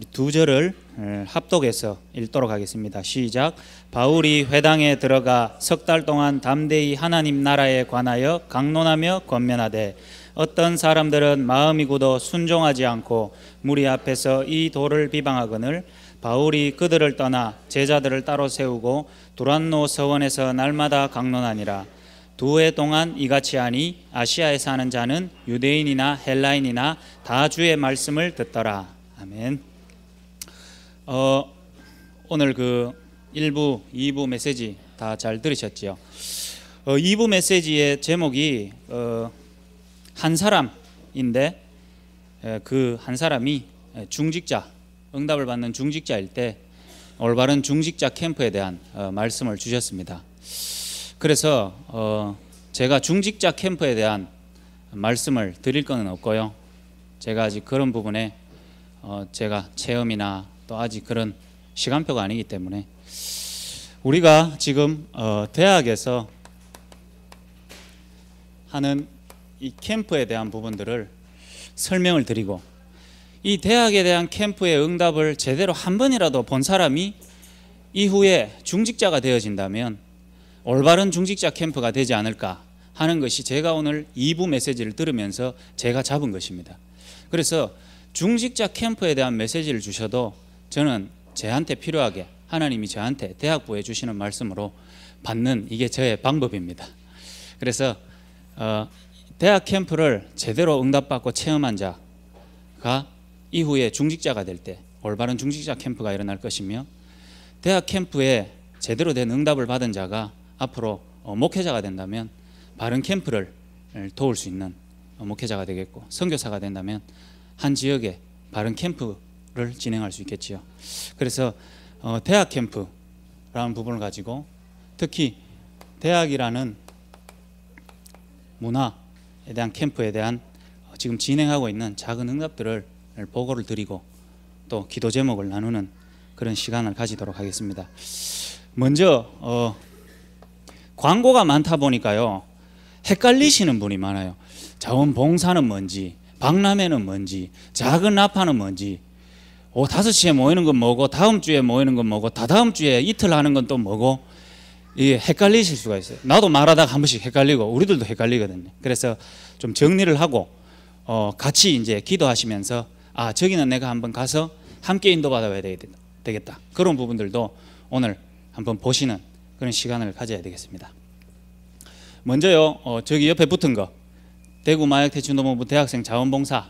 우리 두 절을 합독해서 읽도록 하겠습니다. 시작. 바울이 회당에 들어가 석 달 동안 담대히 하나님 나라에 관하여 강론하며 권면하되 어떤 사람들은 마음이 굳어 순종하지 않고 무리 앞에서 이 도를 비방하거늘 바울이 그들을 떠나 제자들을 따로 세우고 두란노 서원에서 날마다 강론하니라. 두 해 동안 이같이 하니 아시아에 사는 자는 유대인이나 헬라인이나 다 주의 말씀을 듣더라. 아멘. 오늘 그 1부, 2부 메시지 다 잘 들으셨죠? 2부 메시지의 제목이 한 사람인데 그 한 사람이 중직자, 응답을 받는 중직자일 때 올바른 중직자 캠프에 대한 말씀을 주셨습니다. 그래서 제가 중직자 캠프에 대한 말씀을 드릴 건 없고요. 제가 아직 그런 부분에 제가 체험이나 또 아직 그런 시간표가 아니기 때문에 우리가 지금 대학에서 하는 이 캠프에 대한 부분들을 설명을 드리고, 이 대학에 대한 캠프의 응답을 제대로 한 번이라도 본 사람이 이후에 중직자가 되어진다면 올바른 중직자 캠프가 되지 않을까 하는 것이 제가 오늘 2부 메시지를 들으면서 제가 잡은 것입니다. 그래서 중직자 캠프에 대한 메시지를 주셔도 저는 저한테 필요하게 하나님이 저한테 대학부에 주시는 말씀으로 받는, 이게 저의 방법입니다. 그래서 대학 캠프를 제대로 응답받고 체험한 자가 이후에 중직자가 될 때 올바른 중직자 캠프가 일어날 것이며, 대학 캠프에 제대로 된 응답을 받은 자가 앞으로 목회자가 된다면 바른 캠프를 도울 수 있는 목회자가 되겠고, 선교사가 된다면 한 지역에 바른 캠프를 진행할 수 있겠지요. 그래서 대학 캠프라는 부분을 가지고 특히 대학이라는 문화에 대한 캠프에 대한 지금 진행하고 있는 작은 응답들을 보고를 드리고 또 기도 제목을 나누는 그런 시간을 가지도록 하겠습니다. 먼저 광고가 많다 보니까요 헷갈리시는 분이 많아요. 자원봉사는 뭔지, 박람회는 뭔지, 작은 나파는 뭔지, 5시에 모이는 건 뭐고, 다음 주에 모이는 건 뭐고, 다다음 주에 이틀 하는 건 또 뭐고, 이게 헷갈리실 수가 있어요. 나도 말하다가 한 번씩 헷갈리고 우리들도 헷갈리거든요. 그래서 좀 정리를 하고 같이 이제 기도하시면서 저기는 내가 한번 가서 함께 인도받아야 되겠다. 그런 부분들도 오늘 한번 보시는 그런 시간을 가져야 되겠습니다. 먼저요, 저기 옆에 붙은 거 대구 마약퇴치운동본부 대학생 자원봉사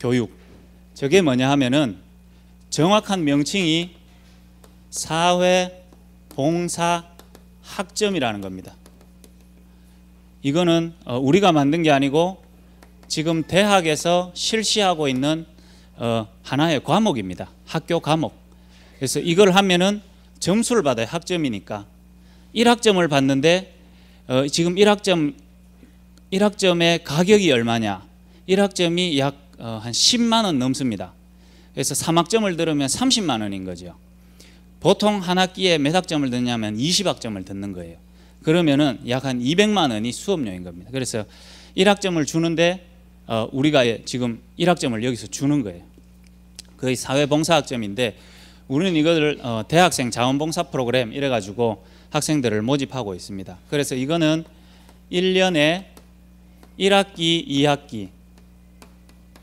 교육, 저게 뭐냐 하면은 정확한 명칭이 사회봉사학점이라는 겁니다. 이거는 우리가 만든 게 아니고 지금 대학에서 실시하고 있는 하나의 과목입니다. 학교 과목. 그래서 이걸 하면은 점수를 받아요. 학점이니까 1학점을 받는데 지금 1학점의 가격이 얼마냐? 1학점이 약 한 10만 원 넘습니다. 그래서 3학점을 들으면 30만 원인 거죠. 보통 한 학기에 몇 학점을 듣냐면 20학점을 듣는 거예요. 그러면은 약 한 200만 원이 수업료인 겁니다. 그래서 1학점을 주는데 우리가 지금 1학점을 여기서 주는 거예요. 거의 사회봉사학점인데 우리는 이거를 대학생 자원봉사 프로그램 이래가지고 학생들을 모집하고 있습니다. 그래서 이거는 1년에 1학기, 2학기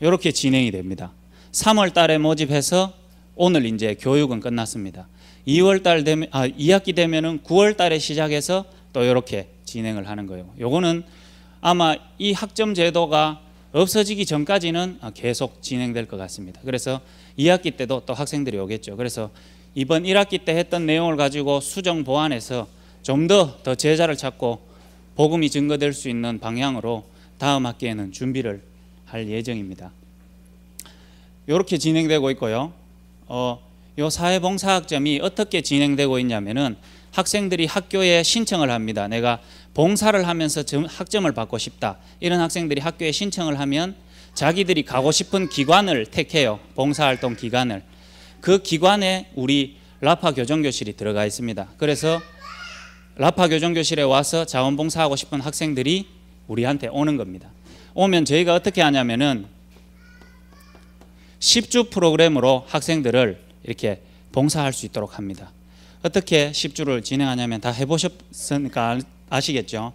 이렇게 진행이 됩니다. 3월 달에 모집해서 오늘 이제 교육은 끝났습니다. 2학기 되면은 9월 달에 시작해서 또 이렇게 진행을 하는 거예요. 요거는 아마 이 학점 제도가 없어지기 전까지는 계속 진행될 것 같습니다. 그래서 2학기 때도 또 학생들이 오겠죠. 그래서 이번 1학기 때 했던 내용을 가지고 수정 보완해서 좀 더 제자를 찾고 복음이 증거될 수 있는 방향으로 다음 학기에는 준비를 할 예정입니다. 이렇게 진행되고 있고요. 요 사회봉사학점이 어떻게 진행되고 있냐면은 학생들이 학교에 신청을 합니다. 내가 봉사를 하면서 학점을 받고 싶다. 이런 학생들이 학교에 신청을 하면 자기들이 가고 싶은 기관을 택해요. 봉사활동 기관을. 그 기관에 우리 라파 교정교실이 들어가 있습니다. 그래서 라파 교정교실에 와서 자원봉사하고 싶은 학생들이 우리한테 오는 겁니다. 오면 저희가 어떻게 하냐면은 10주 프로그램으로 학생들을 이렇게 봉사할 수 있도록 합니다. 어떻게 10주를 진행하냐면 다 해보셨으니까 아시겠죠?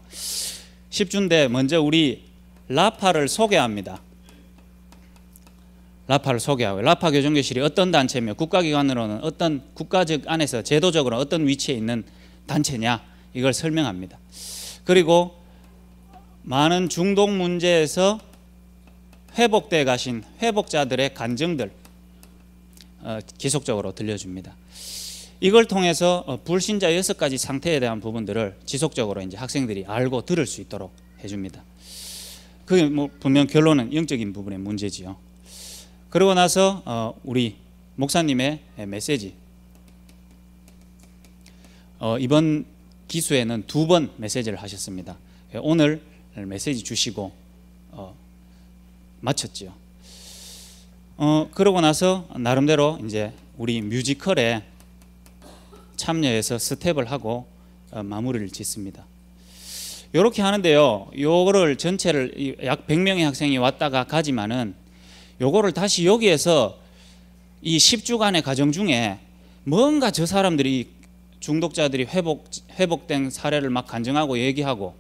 10주인데 먼저 우리 라파를 소개합니다. 라파를 소개하고, 라파 교정교실이 어떤 단체며 국가기관으로는 어떤 국가적 안에서 제도적으로 어떤 위치에 있는 단체냐, 이걸 설명합니다. 그리고 많은 중독 문제에서 회복돼 가신 회복자들의 간증들 지속적으로 들려줍니다. 이걸 통해서 불신자 6가지 상태에 대한 부분들을 지속적으로 이제 학생들이 알고 들을 수 있도록 해줍니다. 그게 뭐 분명 결론은 영적인 부분의 문제지요. 그러고 나서 우리 목사님의 메시지, 이번 기수에는 2번 메시지를 하셨습니다. 오늘 메시지 주시고 마쳤지요. 그러고 나서 나름대로 이제 우리 뮤지컬에 참여해서 스텝을 하고 마무리를 짓습니다. 이렇게 하는데요, 요거를 전체를 약 100명의 학생이 왔다가 가지만은 요거를 다시 여기에서 이 10주간의 과정 중에 뭔가 저 사람들이 중독자들이 회복된 사례를 막 간증하고 얘기하고,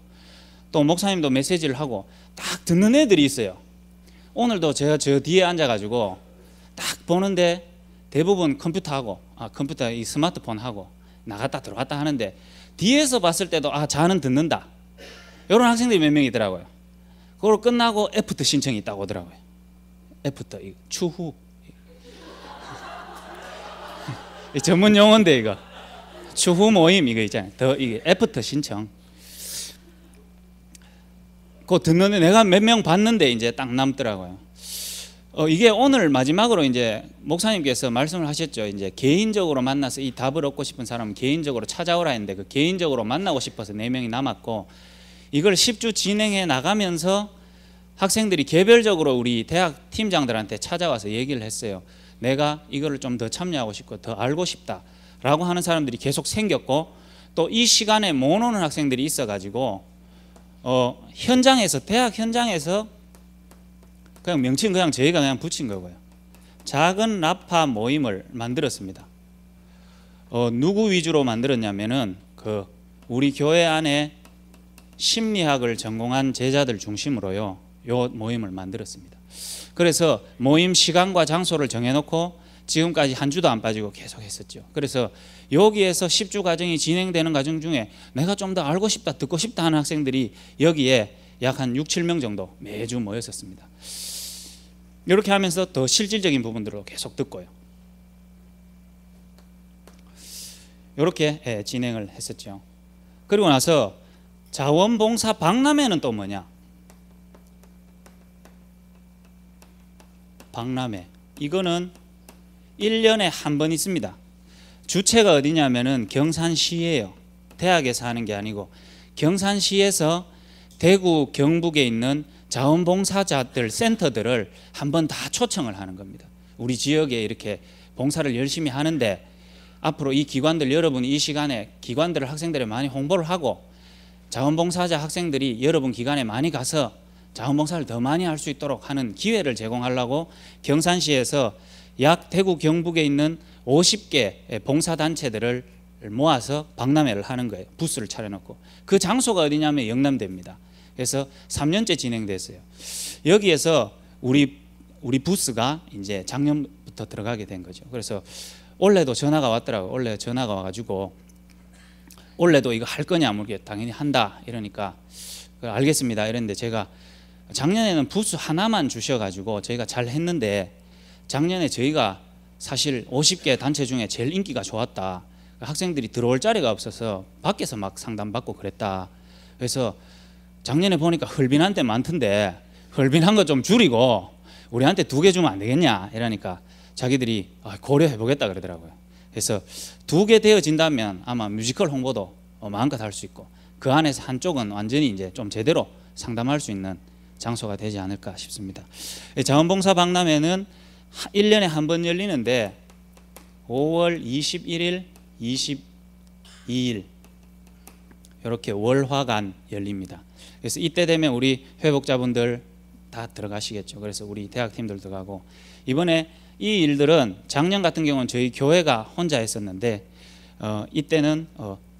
또 목사님도 메시지를 하고 딱 듣는 애들이 있어요. 오늘도 제가 저 뒤에 앉아가지고 딱 보는데 대부분 컴퓨터하고 컴퓨터 이 스마트폰하고 나갔다 들어갔다 하는데, 뒤에서 봤을 때도 자는 듣는다, 이런 학생들이 몇 명 있더라고요. 그걸 끝나고 애프터 신청이 있다고 하더라고요. 애프터, 추후 전문 용어인데, 이거 추후 모임 이거 있잖아요. 이게 애프터 신청. 그거 듣는데 내가 몇 명 봤는데 이제 딱 남더라고요. 이게 오늘 마지막으로 이제 목사님께서 말씀을 하셨죠. 이제 개인적으로 만나서 이 답을 얻고 싶은 사람은 개인적으로 찾아오라 했는데, 그 개인적으로 만나고 싶어서 4명이 남았고, 이걸 10주 진행해 나가면서 학생들이 개별적으로 우리 대학 팀장들한테 찾아와서 얘기를 했어요. 내가 이거를 좀 더 참여하고 싶고 더 알고 싶다라고 하는 사람들이 계속 생겼고, 또 이 시간에 못 오는 학생들이 있어가지고 현장에서, 대학 현장에서 그냥 명칭 그냥 저희가 그냥 붙인 거고요. 작은 라파 모임을 만들었습니다. 누구 위주로 만들었냐면은 우리 교회 안에 심리학을 전공한 제자들 중심으로요, 요 모임을 만들었습니다. 그래서 모임 시간과 장소를 정해놓고 지금까지 한 주도 안 빠지고 계속 했었죠. 그래서 여기에서 10주 과정이 진행되는 과정 중에 내가 좀 더 알고 싶다, 듣고 싶다 하는 학생들이 여기에 약 한 6, 7명 정도 매주 모였었습니다. 이렇게 하면서 더 실질적인 부분들로 계속 듣고요. 이렇게 진행을 했었죠. 그리고 나서 자원봉사 박람회는 또 뭐냐? 박람회, 이거는 1년에 한 번 있습니다. 주체가 어디냐면은 경산시예요. 대학에서 하는 게 아니고 경산시에서 대구 경북에 있는 자원봉사자들 센터들을 한번 다 초청을 하는 겁니다. 우리 지역에 이렇게 봉사를 열심히 하는데, 앞으로 이 기관들, 여러분이 이 시간에 기관들을 학생들에 많이 홍보를 하고, 자원봉사자 학생들이 여러분 기관에 많이 가서 자원봉사를 더 많이 할 수 있도록 하는 기회를 제공하려고 경산시에서 약 대구 경북에 있는 50개 봉사단체들을 모아서 박람회를 하는 거예요. 부스를 차려놓고. 그 장소가 어디냐면 영남대입니다. 그래서 3년째 진행됐어요. 여기에서 우리 부스가 이제 작년부터 들어가게 된 거죠. 그래서 올해도 전화가 왔더라고요. 올해 전화가 와가지고 올해도 이거 할 거냐, 뭐 이렇게 당연히 한다 이러니까 알겠습니다 이랬는데, 제가 작년에는 부스 하나만 주셔가지고 저희가 잘 했는데, 작년에 저희가 사실 50개 단체 중에 제일 인기가 좋았다. 학생들이 들어올 자리가 없어서 밖에서 막 상담받고 그랬다. 그래서 작년에 보니까 헐빈한 데 많던데 헐빈한 거 좀 줄이고 우리한테 2개 주면 안 되겠냐 이러니까 자기들이 고려해 보겠다 그러더라고요. 그래서 2개 되어진다면 아마 뮤지컬 홍보도 마음껏 할 수 있고, 그 안에서 한쪽은 완전히 이제 좀 제대로 상담할 수 있는 장소가 되지 않을까 싶습니다. 자원봉사 박람회는 1년에 한 번 열리는데 5월 21일, 22일 이렇게 월화간 열립니다. 그래서 이때 되면 우리 회복자분들 다 들어가시겠죠. 그래서 우리 대학팀들도 가고, 이번에 이 일들은 작년 같은 경우는 저희 교회가 혼자 했었는데 이때는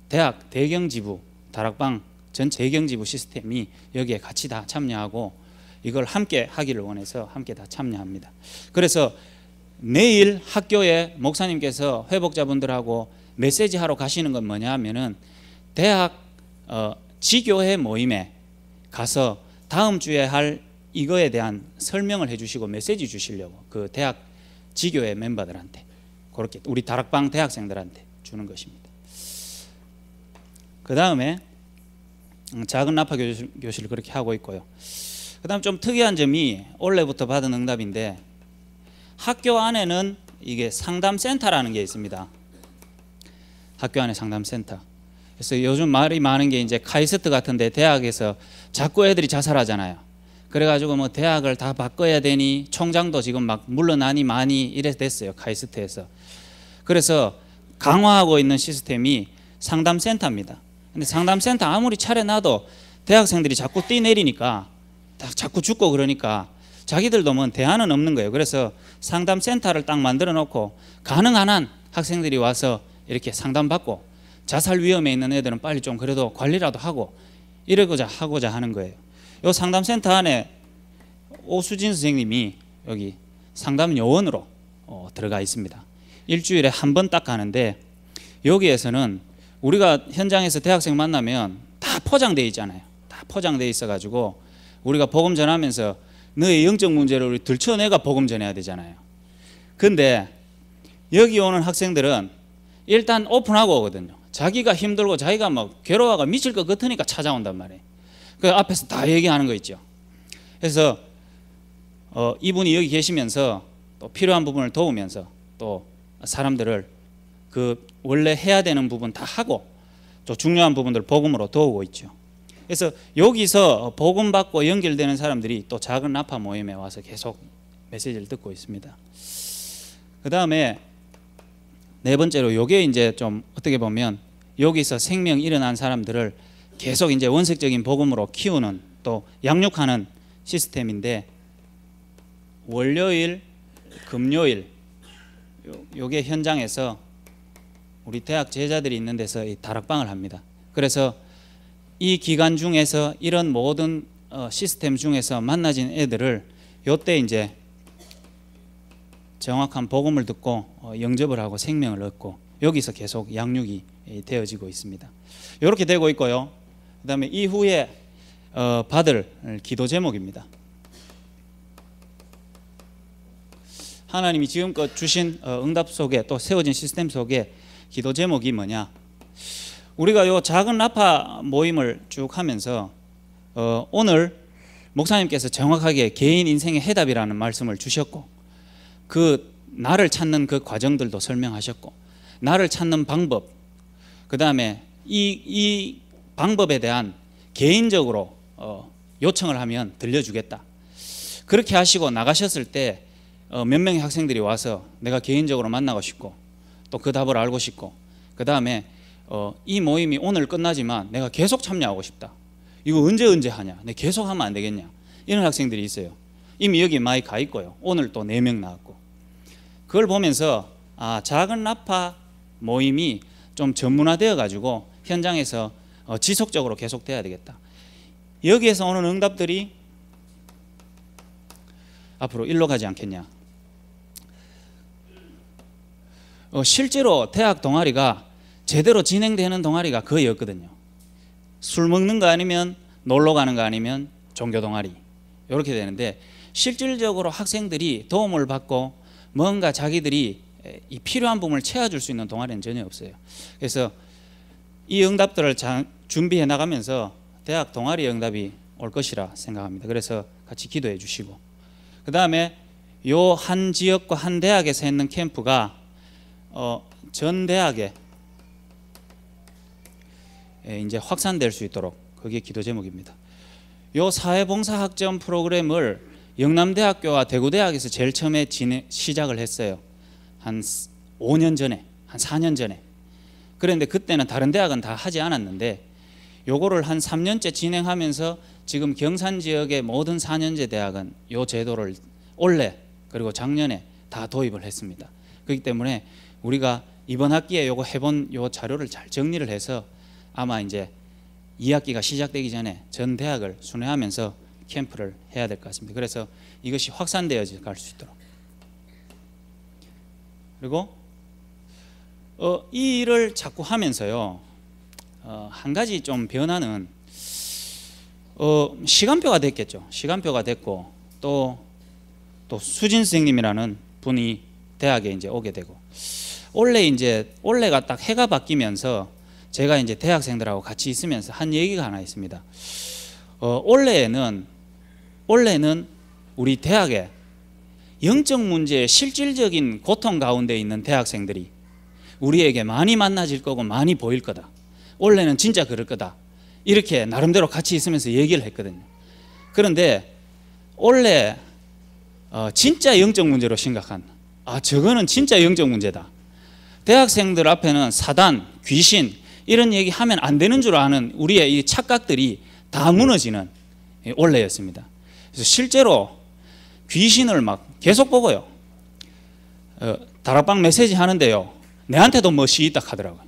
대학 대경지부 다락방 전체 대경지부 시스템이 여기에 같이 다 참여하고 이걸 함께 하기를 원해서 함께 다 참여합니다. 그래서 내일 학교에 목사님께서 회복자분들하고 메시지 하러 가시는 건 뭐냐 하면은 대학 지교회 모임에 가서 다음 주에 할 이거에 대한 설명을 해주시고 메시지 주시려고 그 대학 지교회 멤버들한테 그렇게 우리 다락방 대학생들한테 주는 것입니다. 그 다음에 작은 나파 교실을 그렇게 하고 있고요. 그 다음 좀 특이한 점이 올해부터 받은 응답인데 학교 안에는 이게 상담센터라는 게 있습니다. 학교 안에 상담센터. 그래서 요즘 말이 많은 게 이제 카이스트 같은데 대학에서 자꾸 애들이 자살하잖아요. 그래가지고 뭐 대학을 다 바꿔야 되니 총장도 지금 막 물러나니 많이 이래 됐어요. 카이스트에서. 그래서 강화하고 있는 시스템이 상담센터입니다. 근데 상담센터 아무리 차려놔도 대학생들이 자꾸 뛰내리니까 자꾸 죽고 그러니까 자기들도 뭐 대안은 없는 거예요. 그래서 상담센터를 딱 만들어 놓고 가능한 한 학생들이 와서 이렇게 상담받고 자살 위험에 있는 애들은 빨리 좀 그래도 관리라도 하고 이러고자 하고자 하는 거예요. 이 상담센터 안에 오수진 선생님이 여기 상담 요원으로 들어가 있습니다. 일주일에 한 번 딱 가는데 여기에서는 우리가 현장에서 대학생 만나면 다 포장되어 있잖아요. 다 포장되어 있어가지고 우리가 복음 전하면서 너의 영적 문제를 우리 들춰내가 복음 전해야 되잖아요. 근데 여기 오는 학생들은 일단 오픈하고 오거든요. 자기가 힘들고 자기가 막 괴로워가 미칠 것 같으니까 찾아온단 말이에요. 그 앞에서 다 얘기하는 거 있죠. 그래서 이분이 여기 계시면서 또 필요한 부분을 도우면서 또 사람들을 그 원래 해야 되는 부분 다 하고 또 중요한 부분들 복음으로 도우고 있죠. 그래서 여기서 복음 받고 연결되는 사람들이 또 작은 나파 모임에 와서 계속 메시지를 듣고 있습니다. 그 다음에 네 번째로 요게 이제 좀 어떻게 보면 여기서 생명 일어난 사람들을 계속 이제 원색적인 복음으로 키우는 또 양육하는 시스템인데 월요일, 금요일 요게 현장에서 우리 대학 제자들이 있는 데서 이 다락방을 합니다. 그래서 이 기간 중에서 이런 모든 시스템 중에서 만나진 애들을 요때 이제 정확한 복음을 듣고 영접을 하고 생명을 얻고 여기서 계속 양육이 되어지고 있습니다. 이렇게 되고 있고요. 그 다음에 이후에 받을 기도 제목입니다. 하나님이 지금껏 주신 응답 속에 또 세워진 시스템 속에 기도 제목이 뭐냐? 우리가 요 작은 나파 모임을 쭉 하면서 오늘 목사님께서 정확하게 개인 인생의 해답이라는 말씀을 주셨고 그 나를 찾는 그 과정들도 설명하셨고 나를 찾는 방법 그 다음에 이 방법에 대한 개인적으로 요청을 하면 들려주겠다. 그렇게 하시고 나가셨을 때 몇 명의 학생들이 와서 내가 개인적으로 만나고 싶고 또 그 답을 알고 싶고 그 다음에 이 모임이 오늘 끝나지만 내가 계속 참여하고 싶다. 이거 언제 하냐? 내가 계속 하면 안 되겠냐? 이런 학생들이 있어요. 이미 여기 많이 가 있고요. 오늘 또 4명 나왔고 그걸 보면서 작은 나파 모임이 좀 전문화되어 가지고 현장에서 지속적으로 계속돼야 되겠다. 여기에서 오는 응답들이 앞으로 일로 가지 않겠냐. 실제로 대학 동아리가 제대로 진행되는 동아리가 거의 없거든요. 술 먹는 거 아니면 놀러 가는 거 아니면 종교 동아리 이렇게 되는데 실질적으로 학생들이 도움을 받고 뭔가 자기들이 이 필요한 부분을 채워줄 수 있는 동아리는 전혀 없어요. 그래서 이 응답들을 준비해 나가면서 대학 동아리 응답이 올 것이라 생각합니다. 그래서 같이 기도해 주시고 그 다음에 요 한 지역과 한 대학에서 했는 캠프가 전 대학에 이제 확산될 수 있도록 그게 기도 제목입니다. 요 사회봉사학점 프로그램을 영남대학교와 대구대학에서 제일 처음에 시작을 했어요. 한 5년 전에, 한 4년 전에. 그런데 그때는 다른 대학은 다 하지 않았는데 요거를 한 3년째 진행하면서 지금 경산 지역의 모든 4년제 대학은 요 제도를 올해 그리고 작년에 다 도입을 했습니다. 그렇기 때문에 우리가 이번 학기에 요거 해본 요 자료를 잘 정리를 해서 아마 이제 2학기가 시작되기 전에 전 대학을 순회하면서 캠프를 해야 될 것 같습니다. 그래서 이것이 확산되어 갈 수 있도록. 그리고 이 일을 자꾸 하면서요, 한 가지 좀 변화는 시간표가 됐겠죠. 시간표가 됐고 또 수진 선생님이라는 분이 대학에 이제 오게 되고, 올해가 딱 해가 바뀌면서 제가 이제 대학생들하고 같이 있으면서 한 얘기가 하나 있습니다. 올해는 우리 대학에 영적 문제의 실질적인 고통 가운데 있는 대학생들이 우리에게 많이 만나질 거고 많이 보일 거다. 올해는 진짜 그럴 거다. 이렇게 나름대로 같이 있으면서 얘기를 했거든요. 그런데 올해 진짜 영적 문제로 심각한, 저거는 진짜 영적 문제다. 대학생들 앞에는 사단, 귀신 이런 얘기 하면 안 되는 줄 아는 우리의 이 착각들이 다 무너지는 올해였습니다. 그래서 실제로 귀신을 막 계속 보고요, 다락방 메시지 하는데요, 내한테도 멋이 있다 하더라고요.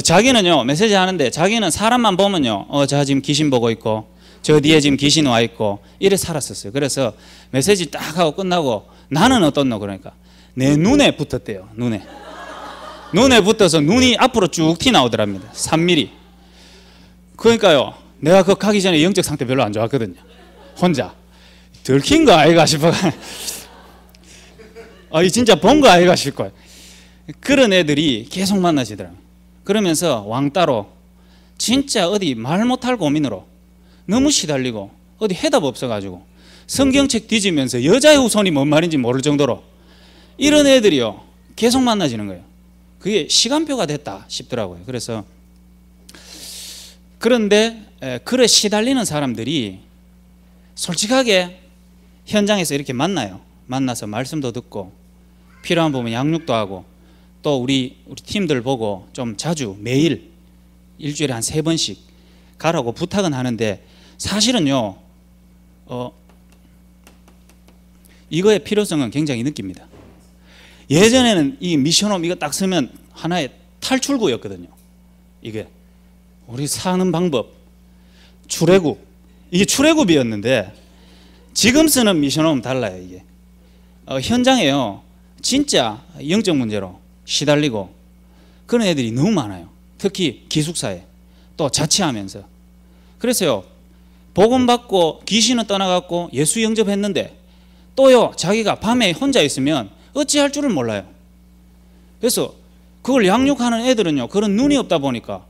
자기는요, 메시지 하는데 자기는 사람만 보면요, 저 지금 귀신 보고 있고 저 뒤에 지금 귀신 와 있고 이래 살았었어요. 그래서 메시지 딱 하고 끝나고 나는 어떻노? 그러니까 내 눈에 붙었대요. 눈에 붙어서 눈이 앞으로 쭉 튀어나오더랍니다. 3mm. 그러니까요, 내가 그거 가기 전에 영적 상태 별로 안 좋았거든요. 혼자 들킨 거 아이가 싶어. 이 진짜 본 거 아이가 싶고. 그런 애들이 계속 만나시더라고요. 그러면서 왕따로 진짜 어디 말 못할 고민으로 너무 시달리고 어디 해답 없어가지고 성경책 뒤지면서 여자의 후손이 뭔 말인지 모를 정도로 이런 애들이요 계속 만나지는 거예요. 그게 시간표가 됐다 싶더라고요. 그래서 그런데 그래 시달리는 사람들이 솔직하게 현장에서 이렇게 만나요. 만나서 말씀도 듣고 필요한 부분 양육도 하고 또 우리 팀들 보고 좀 자주 매일 일주일에 한 3번씩 가라고 부탁은 하는데, 사실은요 이거의 필요성은 굉장히 느낍니다. 예전에는 이 미션홈 이거 딱 쓰면 하나의 탈출구였거든요. 이게 우리 사는 방법, 출애굽, 이게 출애굽이었는데 지금 쓰는 미션홈은 달라요. 이게 현장에요 진짜 영적 문제로 시달리고 그런 애들이 너무 많아요. 특히 기숙사에 또 자취하면서. 그래서요 복음 받고 귀신은 떠나갔고 예수 영접했는데 또요 자기가 밤에 혼자 있으면 어찌할 줄을 몰라요. 그래서 그걸 양육하는 애들은요 그런 눈이 없다 보니까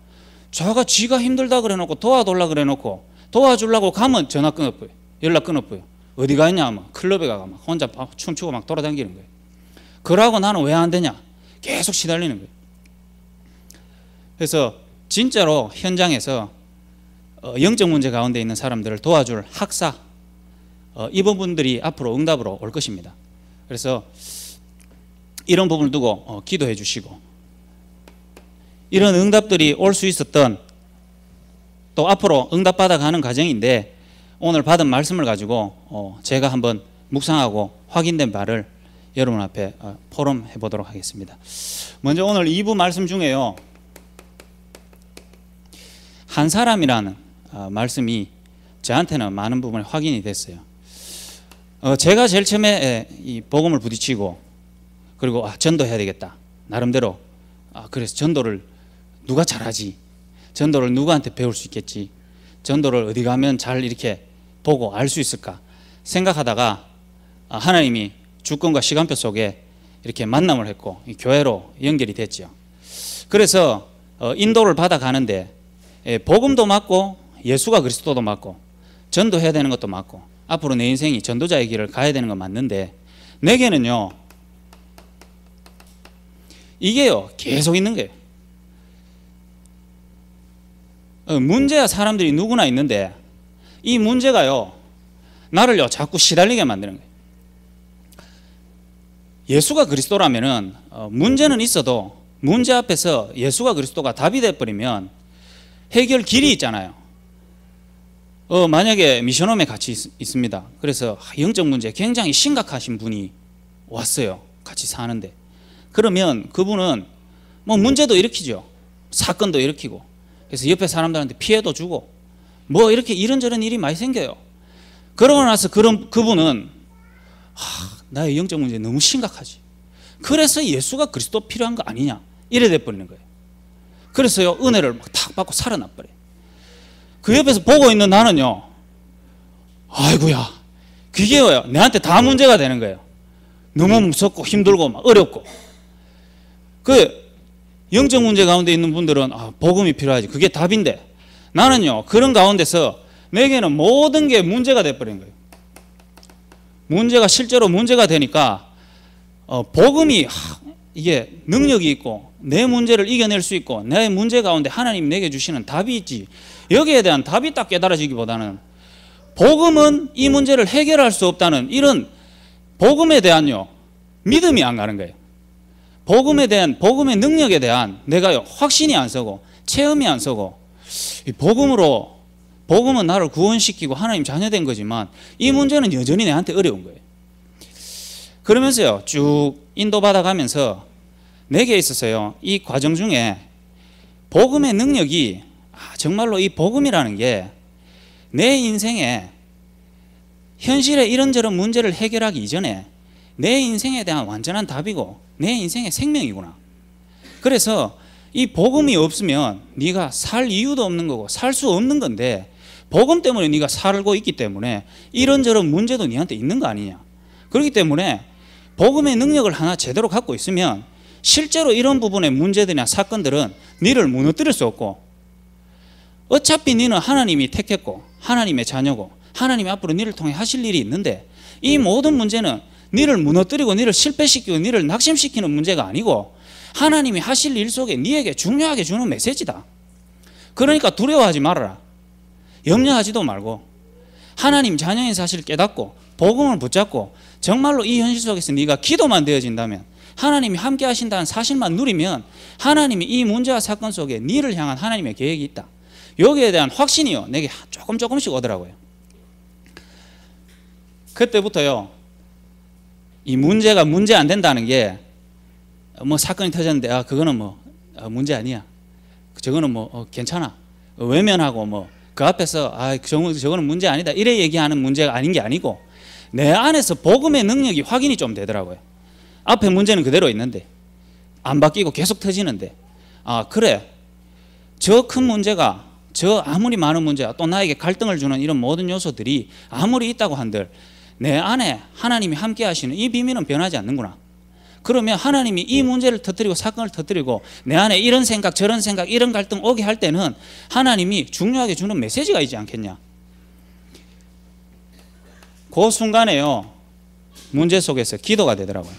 지가 힘들다 그래 놓고 도와달라 그래 놓고 도와주려고 가면 전화 끊어버려, 연락 끊어버려. 어디 가 있냐 하면 클럽에 가가 막 혼자 춤추고 막 돌아다니는 거예요. 그러고 나는 왜 안 되냐, 계속 시달리는 거예요. 그래서 진짜로 현장에서 영적 문제 가운데 있는 사람들을 도와줄 학사, 이 부분들이 앞으로 응답으로 올 것입니다. 그래서 이런 부분을 두고 기도해 주시고, 이런 응답들이 올 수 있었던 또 앞으로 응답받아 가는 과정인데, 오늘 받은 말씀을 가지고 제가 한번 묵상하고 확인된 바를 여러분 앞에 포럼해 보도록 하겠습니다. 먼저 오늘 2부 말씀 중에요 한 사람이라는 말씀이 저한테는 많은 부분에 확인이 됐어요. 제가 제일 처음에 이 복음을 부딪히고 그리고 전도해야 되겠다 나름대로, 그래서 전도를 누가 잘하지, 전도를 누구한테 배울 수 있겠지, 전도를 어디 가면 잘 이렇게 보고 알 수 있을까 생각하다가 하나님이 주권과 시간표 속에 이렇게 만남을 했고 교회로 연결이 됐죠. 그래서 인도를 받아가는데 복음도 맞고 예수가 그리스도도 맞고 전도해야 되는 것도 맞고 앞으로 내 인생이 전도자의 길을 가야 되는 건 맞는데, 내게는요 이게요 계속 있는 거예요. 문제야 사람들이 누구나 있는데 이 문제가요 나를요 자꾸 시달리게 만드는 거예요. 예수가 그리스도라면은 문제는 있어도 문제 앞에서 예수가 그리스도가 답이 돼버리면 해결 길이 있잖아요. 만약에 미션홈에 같이 있습니다. 그래서 영적 문제 굉장히 심각하신 분이 왔어요. 같이 사는데. 그러면 그분은 뭐 문제도 일으키죠. 사건도 일으키고. 그래서 옆에 사람들한테 피해도 주고 뭐 이렇게 이런저런 일이 많이 생겨요. 그러고 나서 그분은 나의 영적 문제 너무 심각하지. 그래서 예수가 그리스도 필요한 거 아니냐 이래 돼버리는 거예요. 그래서요 은혜를 막 탁 받고 살아나 버려요. 그 옆에서 보고 있는 나는요, 아이고야, 그게 내한테 다 문제가 되는 거예요. 너무 무섭고 힘들고 막 어렵고. 그 영적 문제 가운데 있는 분들은 복음이 필요하지, 그게 답인데, 나는요 그런 가운데서 내게는 모든 게 문제가 돼버린 거예요. 문제가 실제로 문제가 되니까 복음이 이게 능력이 있고 내 문제를 이겨낼 수 있고 내 문제 가운데 하나님 내게 주시는 답이 있지, 여기에 대한 답이 딱 깨달아지기보다는 복음은 이 문제를 해결할 수 없다는 이런 복음에 대한요 믿음이 안 가는 거예요. 복음에 대한, 복음의 능력에 대한 내가 확신이 안 서고 체험이 안 서고, 복음은 나를 구원시키고 하나님 자녀된 거지만 이 문제는 여전히 내한테 어려운 거예요. 그러면서요 쭉 인도받아 가면서 내게 있어서요 이 과정 중에 복음의 능력이 정말로 이 복음이라는 게 내 인생에 현실의 이런저런 문제를 해결하기 이전에 내 인생에 대한 완전한 답이고 내 인생의 생명이구나. 그래서 이 복음이 없으면 네가 살 이유도 없는 거고 살 수 없는 건데, 복음 때문에 네가 살고 있기 때문에 이런저런 문제도 네한테 있는 거 아니냐. 그렇기 때문에 복음의 능력을 하나 제대로 갖고 있으면 실제로 이런 부분의 문제들이나 사건들은 네를 무너뜨릴 수 없고, 어차피 너는 하나님이 택했고 하나님의 자녀고 하나님이 앞으로 너를 통해 하실 일이 있는데, 이 모든 문제는 너를 무너뜨리고 너를 실패시키고 너를 낙심시키는 문제가 아니고 하나님이 하실 일 속에 너에게 중요하게 주는 메시지다. 그러니까 두려워하지 말아라. 염려하지도 말고 하나님 자녀인 사실을 깨닫고 복음을 붙잡고 정말로 이 현실 속에서 네가 기도만 되어진다면, 하나님이 함께 하신다는 사실만 누리면 하나님이 이 문제와 사건 속에 너를 향한 하나님의 계획이 있다. 여기에 대한 확신이요 내게 조금씩 오더라고요. 그때부터요 이 문제가 문제 안 된다는 게, 뭐 사건이 터졌는데 그거는 뭐 문제 아니야, 저거는 뭐 괜찮아, 외면하고 뭐 그 앞에서 저거는 문제 아니다 이래 얘기하는 문제가 아닌 게 아니고, 내 안에서 복음의 능력이 확인이 좀 되더라고요. 앞에 문제는 그대로 있는데 안 바뀌고 계속 터지는데, 그래, 저 큰 문제가, 저 아무리 많은 문제가 또 나에게 갈등을 주는 이런 모든 요소들이 아무리 있다고 한들 내 안에 하나님이 함께 하시는 이 비밀은 변하지 않는구나. 그러면 하나님이 이 문제를 터뜨리고 사건을 터뜨리고 내 안에 이런 생각 저런 생각 이런 갈등 오게 할 때는 하나님이 중요하게 주는 메시지가 있지 않겠냐. 그 순간에요 문제 속에서 기도가 되더라고요.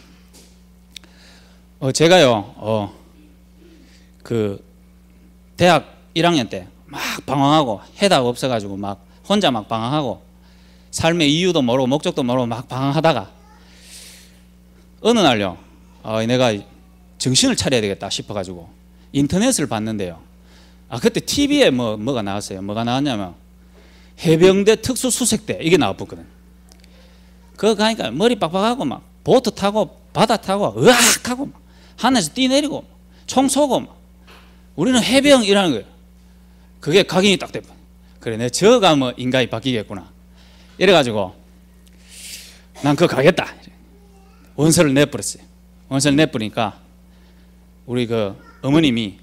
제가요 그 대학 1학년 때 막 방황하고 해답 없어가지고 막 혼자 막 방황하고 삶의 이유도 모르고 목적도 모르고 막 방황하다가 어느 날요 내가 정신을 차려야 되겠다 싶어가지고 인터넷을 봤는데요, 그때 TV에 뭐가 나왔어요. 뭐가 나왔냐면 해병대 특수수색대 이게 나왔거든. 그거 가니까 머리 빡빡하고 막 보트 타고 바다 타고 으악 하고 막 하늘에서 뛰내리고 총 쏘고 막 우리는 해병이라는 거예요. 그게 각인이 딱 돼버려. 그래, 내 저가 뭐 인간이 바뀌겠구나 이래가지고 난 그거 가겠다. 원서를 내버렸어요. 원서를 내버리니까 우리 그 어머님이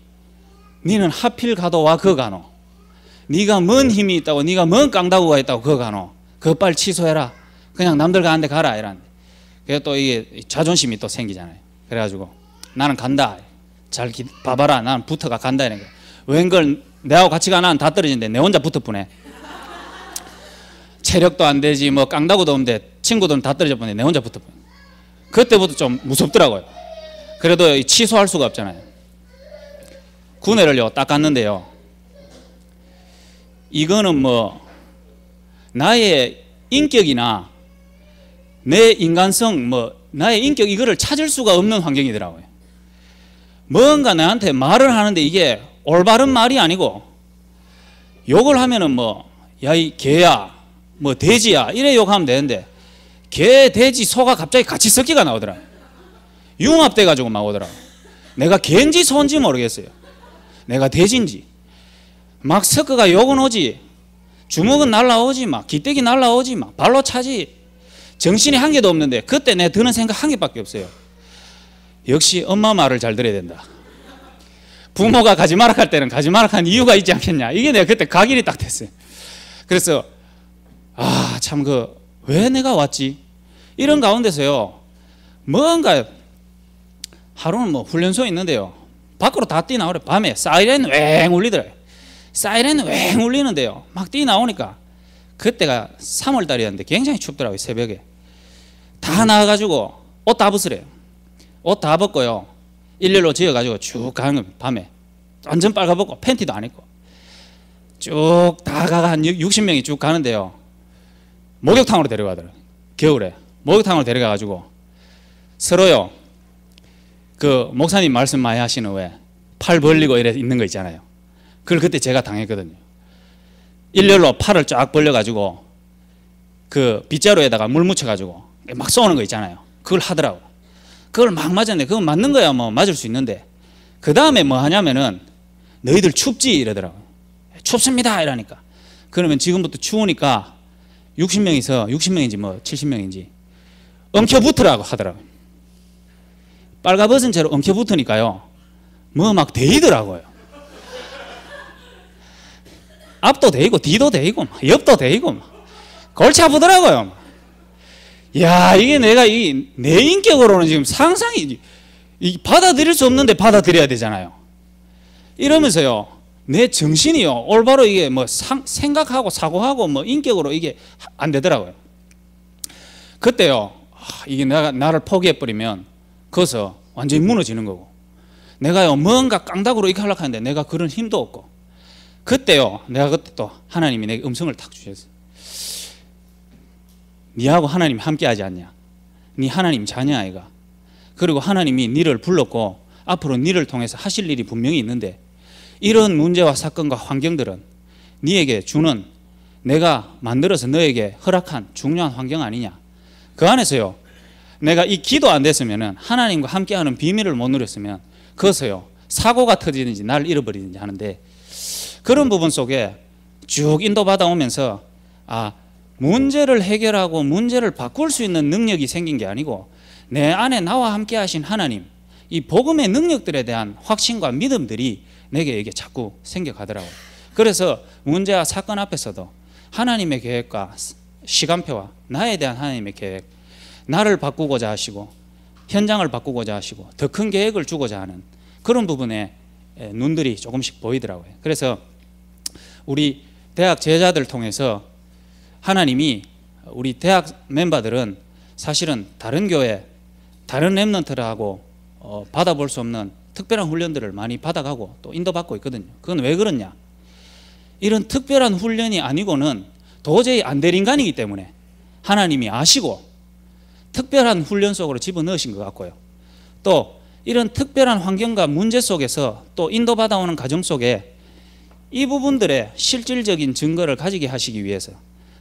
니는 하필 가도 와 그거 가노, 네가 뭔 힘이 있다고 네가 뭔 깡다구가 있다고 그거 가노, 그거 빨리 취소해라, 그냥 남들 가는데 가라 이러는데, 그래 또 이게 자존심이 또 생기잖아요. 그래가지고 나는 간다, 잘 봐봐라, 나는 붙어가 간다 이런 거. 웬걸 내하고 같이 가나는 다 떨어지는데 내 혼자 붙어보네. 체력도 안 되지 뭐 깡다구도 없는데 친구들은 다 떨어져 보네, 내 혼자 붙어보네. 그때부터 좀 무섭더라고요. 그래도 취소할 수가 없잖아요. 군회를요 딱 갔는데요, 이거는 뭐 나의 인격이나 내 인간성 뭐 나의 인격 이거를 찾을 수가 없는 환경이더라고요. 뭔가 나한테 말을 하는데 이게 올바른 말이 아니고 욕을 하면은 뭐 야, 이 개야, 뭐 돼지야, 이래 욕하면 되는데 개, 돼지, 소가 갑자기 같이 섞기가 나오더라. 융합돼 가지고 막 오더라. 내가 개인지 소인지 모르겠어요. 내가 돼지인지. 막 섞어가 욕은 오지, 주먹은 날라오지, 막 기대기 날라오지, 막 발로 차지. 정신이 한 개도 없는데 그때 내 드는 생각 한 개밖에 없어요. 역시 엄마 말을 잘 들어야 된다. 부모가 가지 마라 할 때는 가지 마라 한 이유가 있지 않겠냐. 이게 내가 그때 각인이 딱 됐어요. 그래서 참 왜 내가 왔지? 이런 가운데서요, 뭔가 하루는 뭐 훈련소에 있는데요, 밖으로 다 뛰나오래. 밤에 사이렌 왱 울리더래. 사이렌 왱 울리는데요, 막 뛰나오니까 그때가 3월달이었는데 굉장히 춥더라고요. 새벽에 다 나와가지고 옷 다 벗으래요. 옷 다 벗고요, 일렬로 지어가지고 쭉 가는 겁니다. 밤에 완전 빨가벗고 팬티도 안 입고 쭉 다 가가 한 60명이 쭉 가는데요, 목욕탕으로 데려가더라고요. 겨울에 목욕탕으로 데려가가지고 서로요, 그 목사님 말씀 많이 하시는 왜 팔 벌리고 이래 있는 거 있잖아요. 그걸 그때 제가 당했거든요. 일렬로 팔을 쫙 벌려가지고 그 빗자루에다가 물 묻혀가지고 막 쏘는 거 있잖아요. 그걸 하더라고. 그걸 막 맞았는데 그건 맞는 거야 뭐 맞을 수 있는데, 그 다음에 뭐 하냐면은 너희들 춥지 이러더라고. 춥습니다 이러니까. 그러면 지금부터 추우니까 60명인지 뭐 70명인지 엉켜붙으라고 하더라고. 빨가벗은 채로 엉켜붙으니까요, 뭐 막 데이더라고요. 앞도 데이고 뒤도 데이고 옆도 데이고 골치 아프더라고요. 야, 이게 내가 내 인격으로는 지금 상상이 받아들일 수 없는데 받아들여야 되잖아요. 이러면서요, 내 정신이요 올바로 이게 뭐 생각하고 사고하고 뭐 인격으로 이게 안 되더라고요. 그때요, 이게 나를 포기해 버리면 거기서 완전히 무너지는 거고, 내가요 뭔가 깡다구로 이렇게 하려고 하는데 내가 그런 힘도 없고, 그때요 내가 그때 또 하나님이 내게 음성을 탁 주셨어요. 니하고 하나님이 함께 하지 않냐. 니 하나님 자녀 아이가. 그리고 하나님이 니를 불렀고 앞으로 니를 통해서 하실 일이 분명히 있는데, 이런 문제와 사건과 환경들은 니에게 주는, 내가 만들어서 너에게 허락한 중요한 환경 아니냐. 그 안에서요, 내가 이 기도 안 됐으면, 하나님과 함께하는 비밀을 못 누렸으면 거기서요 사고가 터지든지 나를 잃어버리든지 하는데, 그런 부분 속에 쭉 인도받아 오면서 문제를 해결하고 문제를 바꿀 수 있는 능력이 생긴 게 아니고, 내 안에 나와 함께 하신 하나님, 이 복음의 능력들에 대한 확신과 믿음들이 내게 이게 자꾸 생겨가더라고요. 그래서 문제와 사건 앞에서도 하나님의 계획과 시간표와 나에 대한 하나님의 계획, 나를 바꾸고자 하시고 현장을 바꾸고자 하시고 더 큰 계획을 주고자 하는 그런 부분에 눈들이 조금씩 보이더라고요. 그래서 우리 대학 제자들 통해서 하나님이, 우리 대학 멤버들은 사실은 다른 교회, 다른 렘넌트들하고 받아볼 수 없는 특별한 훈련들을 많이 받아가고 또 인도받고 있거든요. 그건 왜 그러냐, 이런 특별한 훈련이 아니고는 도저히 안 될 인간이기 때문에 하나님이 아시고 특별한 훈련 속으로 집어넣으신 것 같고요. 또 이런 특별한 환경과 문제 속에서 또 인도받아오는 과정 속에 이 부분들의 실질적인 증거를 가지게 하시기 위해서,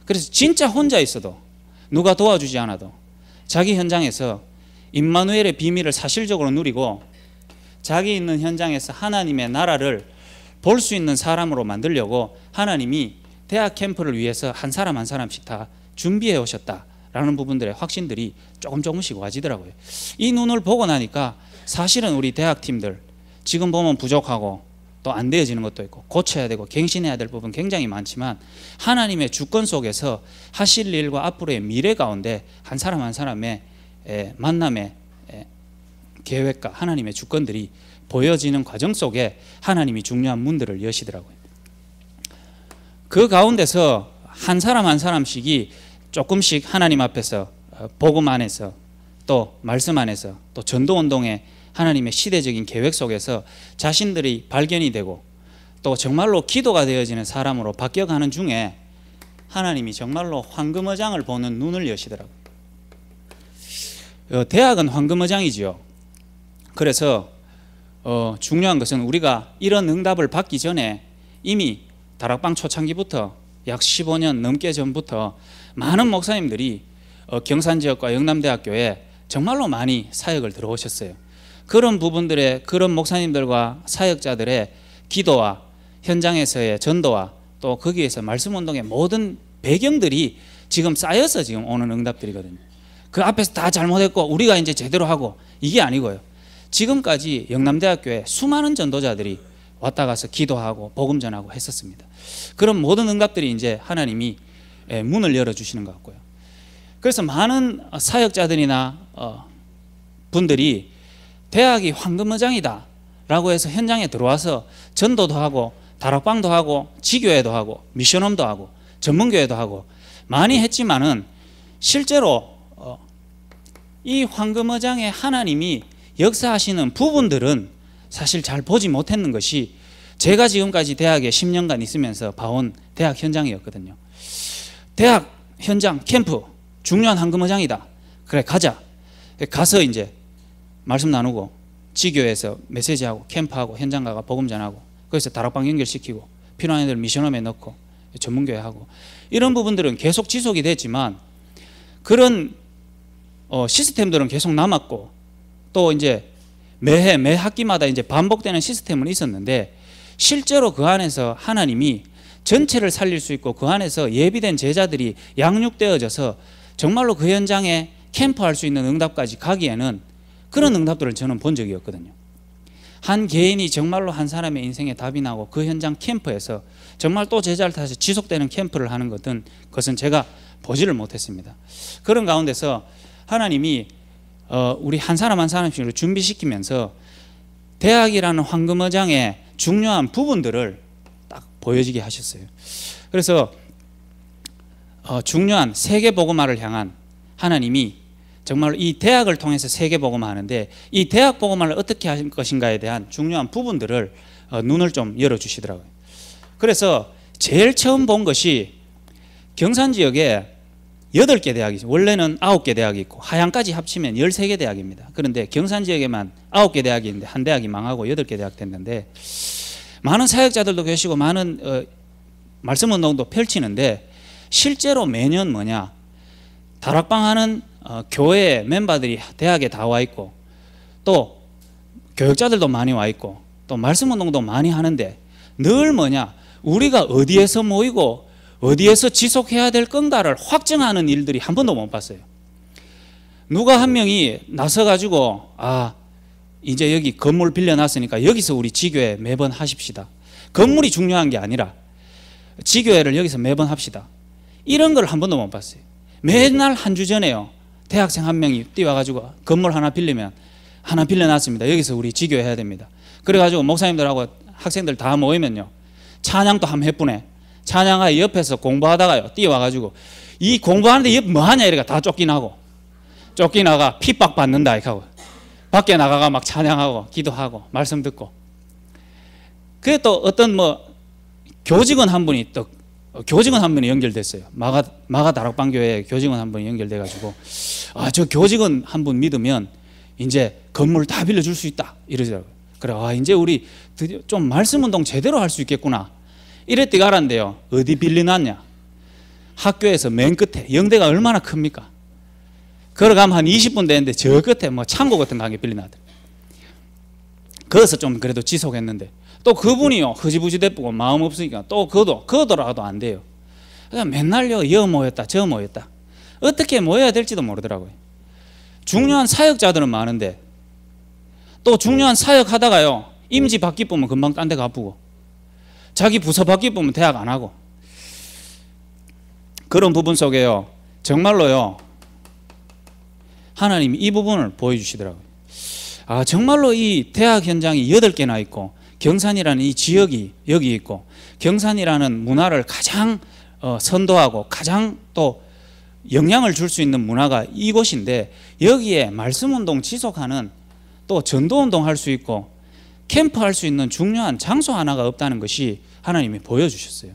그래서 진짜 혼자 있어도 누가 도와주지 않아도 자기 현장에서 임마누엘의 비밀을 사실적으로 누리고 자기 있는 현장에서 하나님의 나라를 볼 수 있는 사람으로 만들려고 하나님이 대학 캠프를 위해서 한 사람 한 사람씩 다 준비해 오셨다라는 부분들의 확신들이 조금씩 와지더라고요. 이 눈을 보고 나니까 사실은 우리 대학팀들 지금 보면 부족하고 또 안 되어지는 것도 있고 고쳐야 되고 갱신해야 될 부분 굉장히 많지만, 하나님의 주권 속에서 하실 일과 앞으로의 미래 가운데 한 사람 한 사람의 만남의 계획과 하나님의 주권들이 보여지는 과정 속에 하나님이 중요한 문들을 여시더라고요. 그 가운데서 한 사람 한 사람씩이 조금씩 하나님 앞에서 복음 안에서 또 말씀 안에서 또 전도운동의 하나님의 시대적인 계획 속에서 자신들이 발견이 되고 또 정말로 기도가 되어지는 사람으로 바뀌어가는 중에 하나님이 정말로 황금어장을 보는 눈을 여시더라고요. 대학은 황금어장이지요. 그래서 중요한 것은 우리가 이런 응답을 받기 전에 이미 다락방 초창기부터 약 15년 넘게 전부터 많은 목사님들이 경산 지역과 영남대학교에 정말로 많이 사역을 들어오셨어요. 그런 부분들의 그런 목사님들과 사역자들의 기도와 현장에서의 전도와 또 거기에서 말씀 운동의 모든 배경들이 지금 쌓여서 지금 오는 응답들이거든요. 그 앞에서 다 잘못했고 우리가 이제 제대로 하고 이게 아니고요. 지금까지 영남대학교에 수많은 전도자들이 왔다 가서 기도하고 복음 전하고 했었습니다. 그런 모든 응답들이 이제 하나님이 문을 열어주시는 것 같고요. 그래서 많은 사역자들이나 분들이 대학이 황금어장이다 라고 해서 현장에 들어와서 전도도 하고 다락방도 하고 지교회도 하고 미션홈도 하고 전문교회도 하고 많이 했지만은 실제로 이 황금어장에 하나님이 역사하시는 부분들은 사실 잘 보지 못했는 것이 제가 지금까지 대학에 10년간 있으면서 봐온 대학 현장이었거든요. 대학 현장 캠프 중요한 황금어장이다. 그래 가자. 가서 이제 말씀 나누고 지교에서 메시지하고 캠프하고 현장 가가 복음 전하고 거기서 다락방 연결시키고 필요한 애들 미션홈에 넣고 전문교회 하고 이런 부분들은 계속 지속이 됐지만 그런 시스템들은 계속 남았고 또 이제 매 학기마다 이제 반복되는 시스템은 있었는데 실제로 그 안에서 하나님이 전체를 살릴 수 있고 그 안에서 예비된 제자들이 양육되어져서 정말로 그 현장에 캠프할 수 있는 응답까지 가기에는 그런 응답들을 저는 본 적이 없거든요. 한 개인이 정말로 한 사람의 인생에 답이 나고 그 현장 캠프에서 정말 또 제자를 타서 지속되는 캠프를 하는 것은 제가 보지를 못했습니다. 그런 가운데서 하나님이 우리 한 사람 한 사람씩으로 준비시키면서 대학이라는 황금어장의 중요한 부분들을 딱 보여지게 하셨어요. 그래서 중요한 세계복음화를 향한 하나님이 정말 이 대학을 통해서 세계복음화하는데 이 대학복음화를 어떻게 하실 것인가에 대한 중요한 부분들을 눈을 좀 열어주시더라고요. 그래서 제일 처음 본 것이 경산 지역에 8개 대학이죠. 원래는 9개 대학이 있고 하양까지 합치면 13개 대학입니다. 그런데 경산 지역에만 9개 대학이 있는데 한 대학이 망하고 8개 대학 됐는데 많은 사역자들도 계시고 많은 말씀운동도 펼치는데 실제로 매년 뭐냐 다락방 하는 교회 멤버들이 대학에 다 와 있고 또 교육자들도 많이 와 있고 또 말씀운동도 많이 하는데 늘 뭐냐 우리가 어디에서 모이고 어디에서 지속해야 될 건가를 확증하는 일들이 한 번도 못 봤어요. 누가 한 명이 나서가지고 이제 여기 건물 빌려놨으니까 여기서 우리 지교회 매번 하십시다. 건물이 중요한 게 아니라 지교회를 여기서 매번 합시다. 이런 걸 한 번도 못 봤어요. 맨날 한 주 전에요. 대학생 한 명이 뛰어와가지고 건물 하나 빌리면 하나 빌려놨습니다. 여기서 우리 지교회 해야 됩니다. 그래가지고 목사님들하고 학생들 다 모이면요. 찬양도 한 해뿐에 찬양하여 옆에서 공부하다가요. 뛰어와가지고 이 공부하는데 뭐하냐 이래가 다 쫓기나가 핍박 받는다 이렇게 밖에 나가가 막 찬양하고 기도하고 말씀 듣고 그게 또 어떤 교직원 한 분이 연결됐어요. 마가 다락방교회 교직원 한 분이 연결돼가지고 저 교직원 한 분 믿으면 이제 건물 다 빌려줄 수 있다 이러더라고요. 그래 이제 우리 드디어 좀 말씀운동 제대로 할 수 있겠구나 이랬더니 알았는데요. 어디 빌려놨냐 학교에서 맨 끝에 영대가 얼마나 큽니까? 걸어가면 한 20분 되는데 저 끝에 창고 같은 거 한 개 빌려놨더라고요. 거기서 좀 그래도 지속했는데 또 그분이요 흐지부지 대쁘고 마음 없으니까 또 그거더라도 안 돼요. 그냥 맨날요 여 모였다 저 모였다 어떻게 모여야 될지도 모르더라고요. 중요한 사역자들은 많은데 또 중요한 사역 하다가요 임지 바뀌 보면 금방 딴 데 가쁘고 자기 부서 바뀌 보면 대학 안 하고 그런 부분 속에요 정말로요 하나님이 이 부분을 보여주시더라고요. 정말로 이 대학 현장이 8개나 있고 경산이라는 이 지역이 여기 있고 경산이라는 문화를 가장 선도하고 가장 또 영향을 줄 수 있는 문화가 이곳인데 여기에 말씀운동 지속하는 또 전도운동 할 수 있고 캠프 할 수 있는 중요한 장소 하나가 없다는 것이 하나님이 보여주셨어요.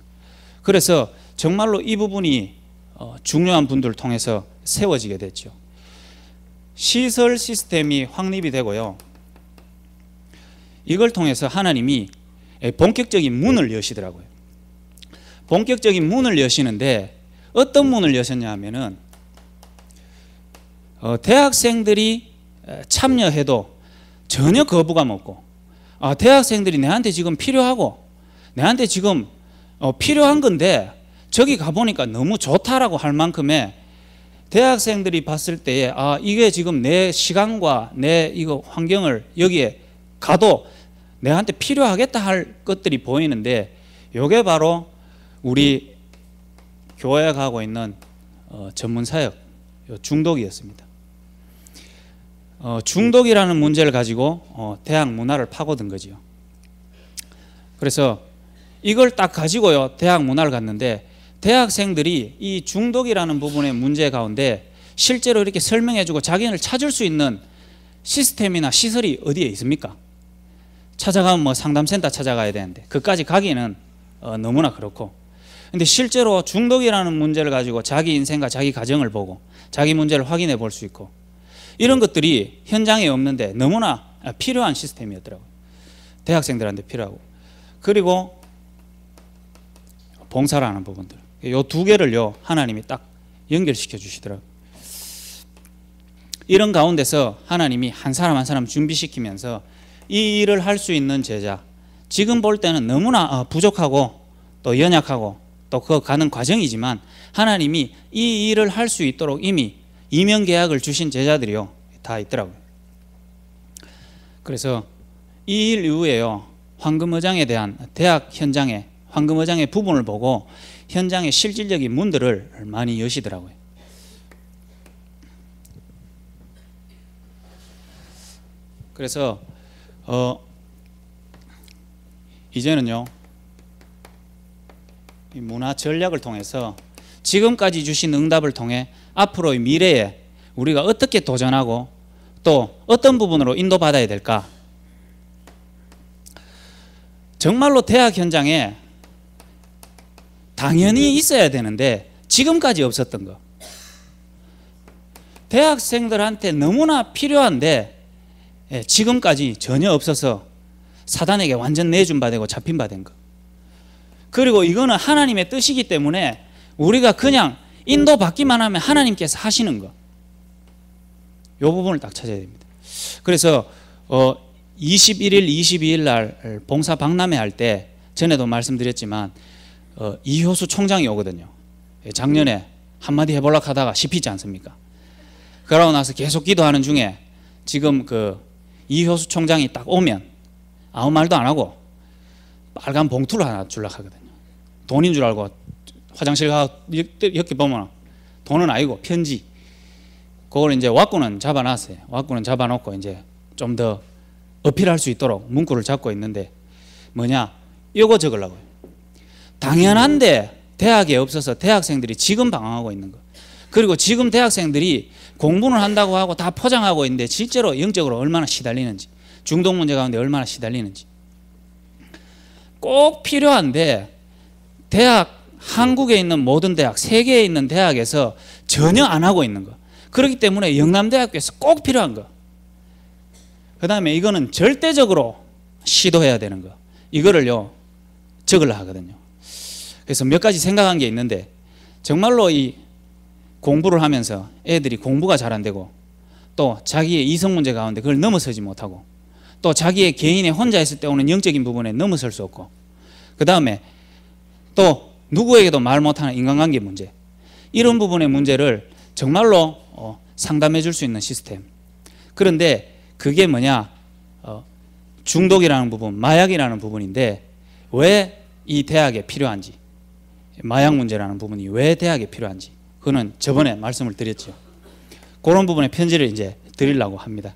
그래서 정말로 이 부분이 중요한 분들을 통해서 세워지게 됐죠. 시설 시스템이 확립이 되고요. 이걸 통해서 하나님이 본격적인 문을 여시더라고요. 본격적인 문을 여시는데 어떤 문을 여셨냐 하면은 대학생들이 참여해도 전혀 거부감 없고, 대학생들이 내한테 지금 필요하고 내한테 지금 필요한 건데 저기 가보니까 너무 좋다라고 할 만큼의, 대학생들이 봤을 때에 이게 지금 내 시간과 내 이거 환경을 여기에 가도 내한테 필요하겠다 할 것들이 보이는데, 이게 바로 우리 교회가 하고 있는 전문사역 중독이었습니다. 중독이라는 문제를 가지고 대학 문화를 파고든 거지요. 그래서 이걸 딱 가지고요 대학 문화를 갔는데, 대학생들이 이 중독이라는 부분의 문제 가운데 실제로 이렇게 설명해주고 자기를 찾을 수 있는 시스템이나 시설이 어디에 있습니까? 찾아가면 뭐 상담센터 찾아가야 되는데 그까지 가기는 너무나 그렇고, 근데 실제로 중독이라는 문제를 가지고 자기 인생과 자기 가정을 보고 자기 문제를 확인해 볼 수 있고, 이런 것들이 현장에 없는데 너무나 필요한 시스템이었더라고요. 대학생들한테 필요하고, 그리고 봉사라는 부분들, 이 두 개를요 하나님이 딱 연결시켜 주시더라고요. 이런 가운데서 하나님이 한 사람 한 사람 준비시키면서 이 일을 할 수 있는 제자, 지금 볼 때는 너무나 부족하고 또 연약하고 또 그 가는 과정이지만, 하나님이 이 일을 할 수 있도록 이미 이명 계약을 주신 제자들이요 다 있더라고요. 그래서 이 일 이후에요 황금어장에 대한 대학 현장의 황금어장의 부분을 보고 현장의 실질적인 문들을 많이 여시더라고요. 그래서 이제는요 이 문화 전략을 통해서 지금까지 주신 응답을 통해 앞으로의 미래에 우리가 어떻게 도전하고 또 어떤 부분으로 인도받아야 될까, 정말로 대학 현장에 당연히 있어야 되는데 지금까지 없었던 거, 대학생들한테 너무나 필요한데 지금까지 전혀 없어서 사단에게 완전 내준 바 되고 잡힌 바 된 거, 그리고 이거는 하나님의 뜻이기 때문에 우리가 그냥 인도받기만 하면 하나님께서 하시는 거, 이 부분을 딱 찾아야 됩니다. 그래서 21일, 22일 날 봉사 박람회 할 때 전에도 말씀드렸지만 이효수 총장이 오거든요. 작년에 한마디 해보려고 하다가 씹히지 않습니까? 그러고 나서 계속 기도하는 중에 지금 그 이효수 총장이 딱 오면 아무 말도 안 하고 빨간 봉투를 하나 주려고 하거든요. 돈인 줄 알고 화장실 가서 이렇게 보면 돈은 아니고 편지, 그걸 이제 왁구는 잡아놨어요. 왁구는 잡아놓고 이제 좀 더 어필할 수 있도록 문구를 잡고 있는데, 뭐냐, 이거 적으려고요. 당연한데 대학에 없어서 대학생들이 지금 방황하고 있는 거, 그리고 지금 대학생들이 공부는 한다고 하고 다 포장하고 있는데 실제로 영적으로 얼마나 시달리는지, 중독 문제 가운데 얼마나 시달리는지 꼭 필요한데, 대학, 한국에 있는 모든 대학, 세계에 있는 대학에서 전혀 안 하고 있는 거, 그렇기 때문에 영남대학교에서 꼭 필요한 거, 그 다음에 이거는 절대적으로 시도해야 되는 거, 이거를요 적으려 하거든요. 그래서 몇 가지 생각한 게 있는데, 정말로 이 공부를 하면서 애들이 공부가 잘 안 되고 또 자기의 이성 문제 가운데 그걸 넘어서지 못하고 또 자기의 개인의 혼자 있을 때 오는 영적인 부분에 넘어설 수 없고, 그 다음에 또 누구에게도 말 못하는 인간관계 문제, 이런 부분의 문제를 정말로 상담해 줄 수 있는 시스템. 그런데 그게 뭐냐, 중독이라는 부분, 마약이라는 부분인데 왜 이 대학에 필요한지, 마약 문제라는 부분이 왜 대학에 필요한지, 그거는 저번에 말씀을 드렸죠. 그런 부분의 편지를 이제 드리려고 합니다.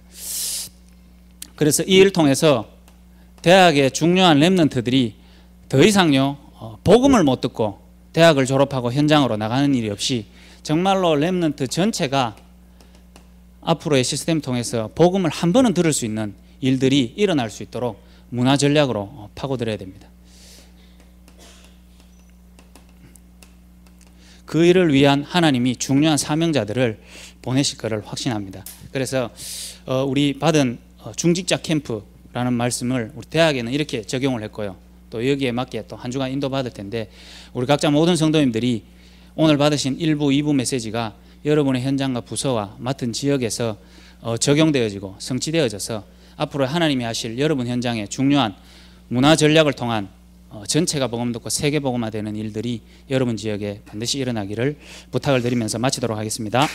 그래서 이 일을 통해서 대학의 중요한 렘넌트들이 더 이상요 복음을 못 듣고 대학을 졸업하고 현장으로 나가는 일이 없이 정말로 렘넌트 전체가 앞으로의 시스템을 통해서 복음을 한 번은 들을 수 있는 일들이 일어날 수 있도록 문화 전략으로 파고들어야 됩니다. 그 일을 위한 하나님이 중요한 사명자들을 보내실 것을 확신합니다. 그래서 우리 받은 중직자 캠프라는 말씀을 우리 대학에는 이렇게 적용을 했고요. 또 여기에 맞게 또 한 주간 인도받을 텐데 우리 각자 모든 성도님들이 오늘 받으신 1부, 2부 메시지가 여러분의 현장과 부서와 맡은 지역에서 적용되어지고 성취되어져서 앞으로 하나님이 하실 여러분 현장에 중요한 문화 전략을 통한 전체가 복음 듣고 세계 복음화되는 일들이 여러분 지역에 반드시 일어나기를 부탁을 드리면서 마치도록 하겠습니다.